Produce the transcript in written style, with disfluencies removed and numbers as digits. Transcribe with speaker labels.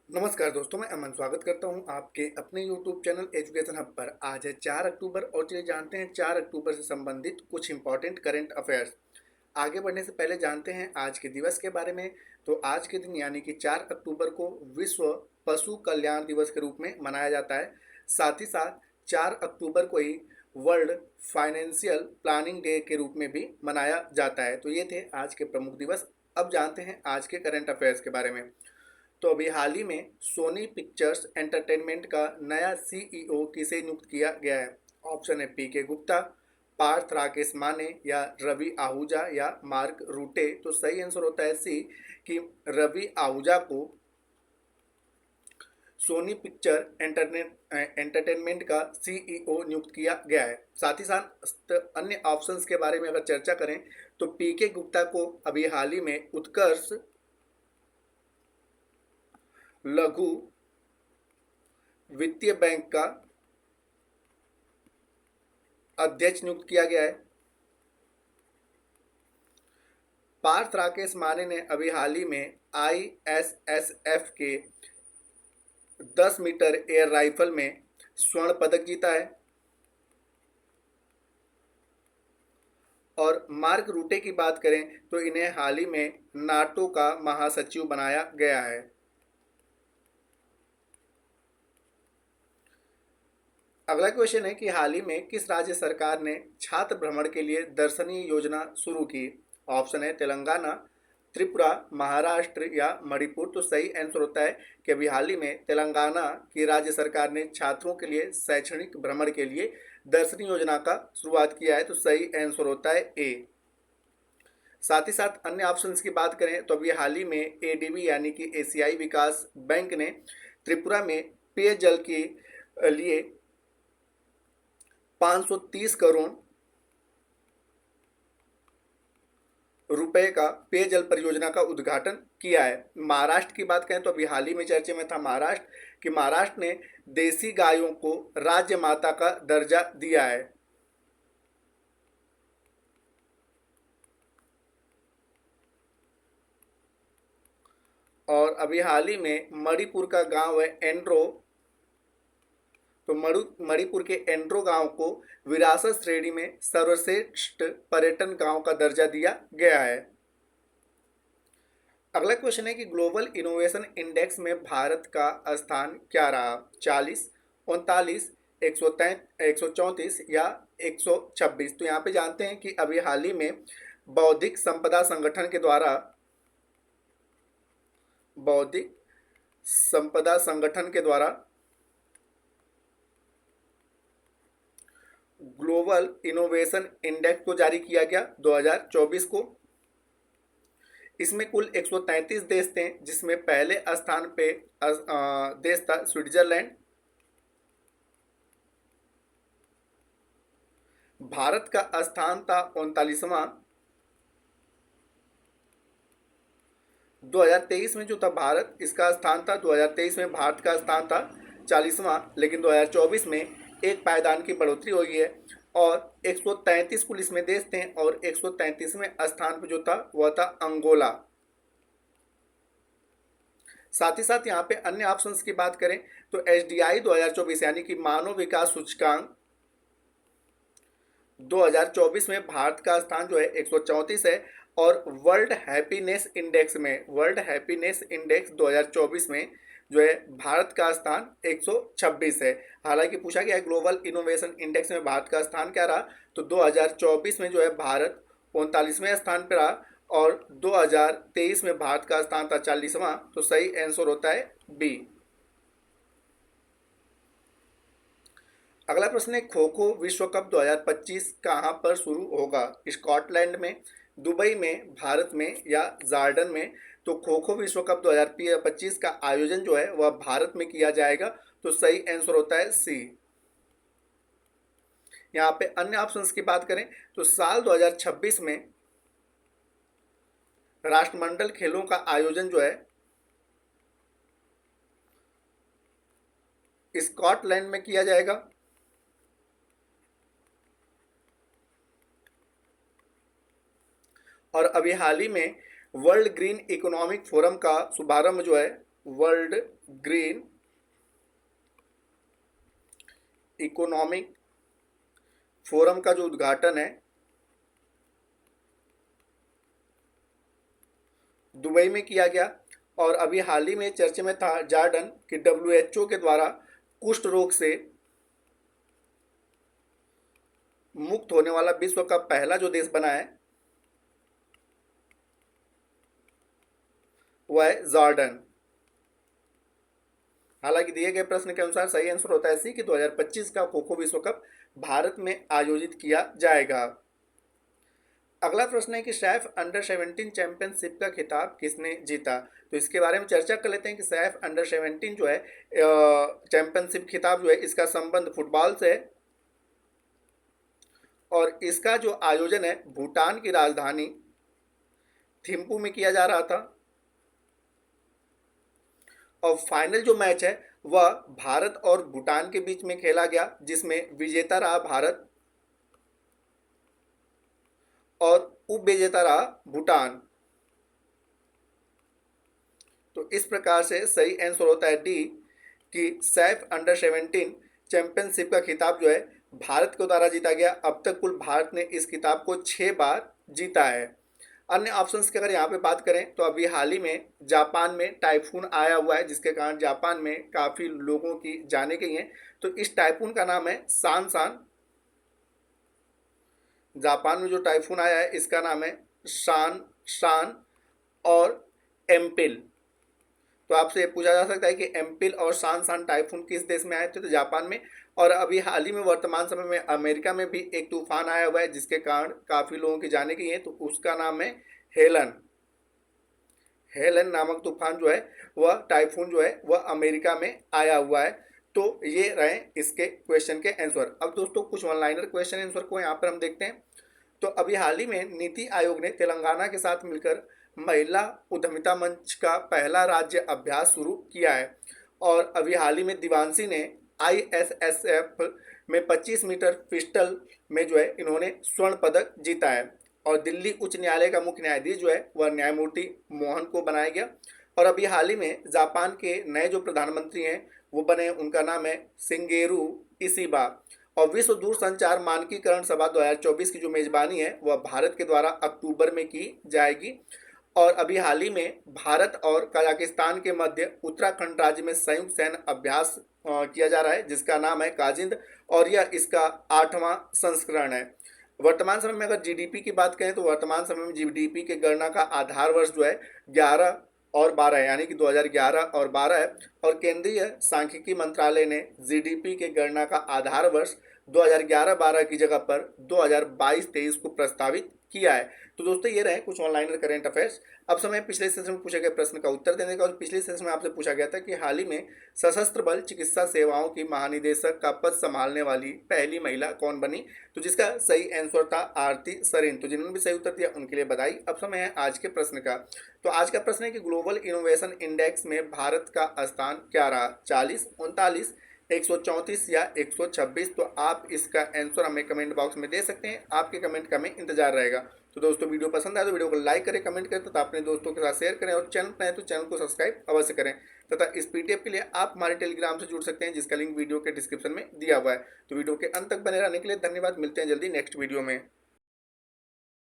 Speaker 1: नमस्कार दोस्तों, मैं अमन स्वागत करता हूं आपके अपने YouTube चैनल एजुकेशन हब पर। आज है 4 अक्टूबर और चलिए जानते हैं 4 अक्टूबर से संबंधित कुछ इंपॉर्टेंट करंट अफेयर्स। आगे बढ़ने से पहले जानते हैं आज के दिवस के बारे में। तो आज के दिन यानी कि 4 अक्टूबर को विश्व पशु कल्याण दिवस के रूप में मनाया जाता है। साथ ही साथ 4 अक्टूबर को ही वर्ल्ड फाइनेंशियल प्लानिंग डे के रूप में भी मनाया जाता है। तो ये थे आज के प्रमुख दिवस। अब जानते हैं आज के करंट अफेयर्स के बारे में। तो अभी हाल ही में सोनी पिक्चर्स एंटरटेनमेंट का नया सीईओ किसे नियुक्त किया गया है? ऑप्शन है पीके गुप्ता, पार्थ राकेश माने या रवि आहूजा या मार्क रूटे। तो सही आंसर होता है सी कि रवि आहूजा को सोनी पिक्चर एंटरटेनमेंट का सीईओ नियुक्त किया गया है। साथ ही साथ अन्य ऑप्शंस के बारे में अगर चर्चा करें तो पीके गुप्ता को अभी हाल ही में उत्कर्ष लघु वित्तीय बैंक का अध्यक्ष नियुक्त किया गया है। पार्थ राकेश माने ने अभी हाल ही में आईएसएसएफ के 10 मीटर एयर राइफल में स्वर्ण पदक जीता है। और मार्क रूटे की बात करें तो इन्हें हाल ही में नाटो का महासचिव बनाया गया है। अगला क्वेश्चन है कि हाल ही में किस राज्य सरकार ने छात्र भ्रमण के लिए दर्शनीय योजना शुरू की? ऑप्शन है तेलंगाना, त्रिपुरा, महाराष्ट्र या मणिपुर। तो सही आंसर होता है कि अभी हाल ही में तेलंगाना की राज्य सरकार ने छात्रों के लिए शैक्षणिक भ्रमण के लिए दर्शनीय योजना का शुरुआत किया है। तो सही आंसर होता है ए। साथ ही साथ अन्य ऑप्शंस की बात करें तो अभी हाल ही में एडीबी यानी कि एशियाई विकास बैंक ने त्रिपुरा में पेयजल के लिए 530 करोड़ रुपए का पेयजल परियोजना का उद्घाटन किया है। महाराष्ट्र की बात करें तो अभी हाल ही में चर्चे में था महाराष्ट्र ने देसी गायों को राज्य माता का दर्जा दिया है। और अभी हाल ही में मणिपुर का गांव है एंड्रो। तो मणिपुर के एंड्रो गांव को विरासत श्रेणी में सर्वश्रेष्ठ पर्यटन गांव का दर्जा दिया गया है। अगला क्वेश्चन है कि ग्लोबल इनोवेशन इंडेक्स में भारत का स्थान क्या रहा? 40, 39, 134 या 126। तो यहाँ पे जानते हैं कि अभी हाल ही में बौद्धिक संपदा संगठन के द्वारा बौद्धिक संपदा संगठन के द्वारा ग्लोबल इनोवेशन इंडेक्स को जारी किया गया 2024 को। इसमें कुल 133 देश थे, जिसमें पहले स्थान पे देश था स्विट्जरलैंड। भारत का स्थान था 39वां। 2023 में जो था भारत, इसका स्थान था 2023 में भारत का स्थान था 40वां, लेकिन 2024 में एक पायदान की बढ़ोतरी हुई है और 133 कुल इसमें देश थे और 133वें स्थान पर जो था वह था अंगोला। साथ ही साथ यहाँ पे अन्य ऑप्शंस की बात करें तो एचडीआई 2024 यानी कि मानव विकास सूचकांक 2024 में भारत का स्थान जो है 134 है। और वर्ल्ड हैप्पीनेस इंडेक्स 2024 में जो है भारत का स्थान 126 है। हालांकि पूछा गया है ग्लोबल इनोवेशन इंडेक्स में भारत का स्थान क्या रहा, तो 2024 में जो है भारत 39वें स्थान पर रहा और 2023 में भारत का स्थान था 40वां। तो सही आंसर होता है बी। अगला प्रश्न है खो खो विश्व कप 2025 कहाँ पर शुरू होगा? स्कॉटलैंड में, दुबई में, भारत में या जॉर्डन में। तो खो खो विश्व कप 2025 का आयोजन जो है वह भारत में किया जाएगा। तो सही आंसर होता है सी। यहाँ पे अन्य ऑप्शंस की बात करें तो साल 2026 में राष्ट्रमंडल खेलों का आयोजन जो है स्कॉटलैंड में किया जाएगा। और अभी हाल ही में वर्ल्ड ग्रीन इकोनॉमिक फोरम का शुभारंभ जो है वर्ल्ड ग्रीन इकोनॉमिक फोरम का जो उद्घाटन है दुबई में किया गया। और अभी हाल ही में चर्चे में था जॉर्डन कि WHO के द्वारा कुष्ठ रोग से मुक्त होने वाला विश्व का पहला जो देश बना है वह है जॉर्डन। हालांकि दिए गए प्रश्न के अनुसार सही आंसर होता है सी कि 2025 का खो खो विश्व कप भारत में आयोजित किया जाएगा। अगला प्रश्न है कि सैफ अंडर-17 चैंपियनशिप का खिताब किसने जीता। तो इसके बारे में चर्चा कर लेते हैं कि सैफ अंडर-17 जो है चैंपियनशिप खिताब जो है इसका संबंध फुटबॉल से है और इसका जो आयोजन है भूटान की राजधानी थिम्पू में किया जा रहा था। और फाइनल जो मैच है वह भारत और भूटान के बीच में खेला गया जिसमें विजेता रहा भारत और उपविजेता रहा भूटान। तो इस प्रकार से सही आंसर होता है डी कि सैफ अंडर-17 चैंपियनशिप का खिताब जो है भारत के द्वारा जीता गया। अब तक कुल भारत ने इस खिताब को 6 बार जीता है। अन्य ऑप्शंस की अगर यहाँ पे बात करें तो अभी हाल ही में जापान में टाइफून आया हुआ है जिसके कारण जापान में काफ़ी लोगों की जाने गई हैं। तो इस टाइफून का नाम है सानशान। जापान में जो टाइफून आया है इसका नाम है शान और एम्पिल। तो आपसे पूछा जा सकता है कि एम्पिल और शान टाइफून किस देश में आए थे, तो जापान में। और अभी हाल ही में वर्तमान समय में अमेरिका में भी एक तूफान आया हुआ है जिसके कारण काफ़ी लोगों की जाने गई है। तो उसका नाम है हेलन। हेलन नामक तूफान जो है वह टाइफून जो है वह अमेरिका में आया हुआ है। तो ये रहे इसके क्वेश्चन के आंसर। अब दोस्तों कुछ ऑनलाइनर क्वेश्चन आंसर को यहाँ पर हम देखते हैं। तो अभी हाल ही में नीति आयोग ने तेलंगाना के साथ मिलकर महिला उद्यमिता मंच का पहला राज्य अभ्यास शुरू किया है। और अभी हाल ही में दिवांशी ने ISSF में 25 मीटर पिस्टल में जो है इन्होंने स्वर्ण पदक जीता है। और दिल्ली उच्च न्यायालय का मुख्य न्यायाधीश जो है वह न्यायमूर्ति मोहन को बनाया गया। और अभी हाल ही में जापान के नए जो प्रधानमंत्री हैं वो बने, उनका नाम है शिंगेरू इशिबा। और विश्व दूरसंचार मानकीकरण सभा 2024 की जो मेजबानी है वह भारत के द्वारा अक्टूबर में की जाएगी। और अभी हाल ही में भारत और कजाकिस्तान के मध्य उत्तराखंड राज्य में संयुक्त सैन्य अभ्यास किया जा रहा है जिसका नाम है काजिंद और यह इसका 8वां संस्करण है। वर्तमान समय में अगर GDP की बात करें तो वर्तमान समय में GDP के गणना का आधार वर्ष जो है 11 और 12 है, यानी कि 2011 और 12 है। और केंद्रीय सांख्यिकी मंत्रालय ने GDP के गणना का आधार वर्ष 2011-12 की जगह पर 2022-23 को प्रस्तावित किया है। तो दोस्तों ये रहे कुछ ऑनलाइन करंट अफेयर्स। अब समय पिछले सेशन में पूछे गए प्रश्न का उत्तर देने का। और पिछले सेशन में आपसे पूछा गया था कि हाल ही में सशस्त्र बल चिकित्सा सेवाओं की महानिदेशक का पद संभालने वाली पहली महिला कौन बनी। तो जिसका सही आंसर था आरती सरीन। तो जिन्होंने भी सही उत्तर दिया उनके लिए बधाई। अब समय है आज के प्रश्न का। तो आज का प्रश्न है कि ग्लोबल इनोवेशन इंडेक्स में भारत का स्थान क्या रहा, 40, 39, 134 या 126। तो आप इसका आंसर हमें कमेंट बॉक्स में दे सकते हैं। आपके कमेंट का हमें इंतजार रहेगा। तो दोस्तों वीडियो पसंद आए तो वीडियो को लाइक करें, कमेंट करें तथा अपने दोस्तों के साथ शेयर करें। और चैनल पर आए तो चैनल को सब्सक्राइब अवश्य करें। तथा इस PDF के लिए आप हमारे टेलीग्राम से जुड़ सकते हैं जिसका लिंक वीडियो के डिस्क्रिप्शन में दिया हुआ है। तो वीडियो के अंत तक बने रहने के लिए धन्यवाद। मिलते हैं जल्दी नेक्स्ट वीडियो में।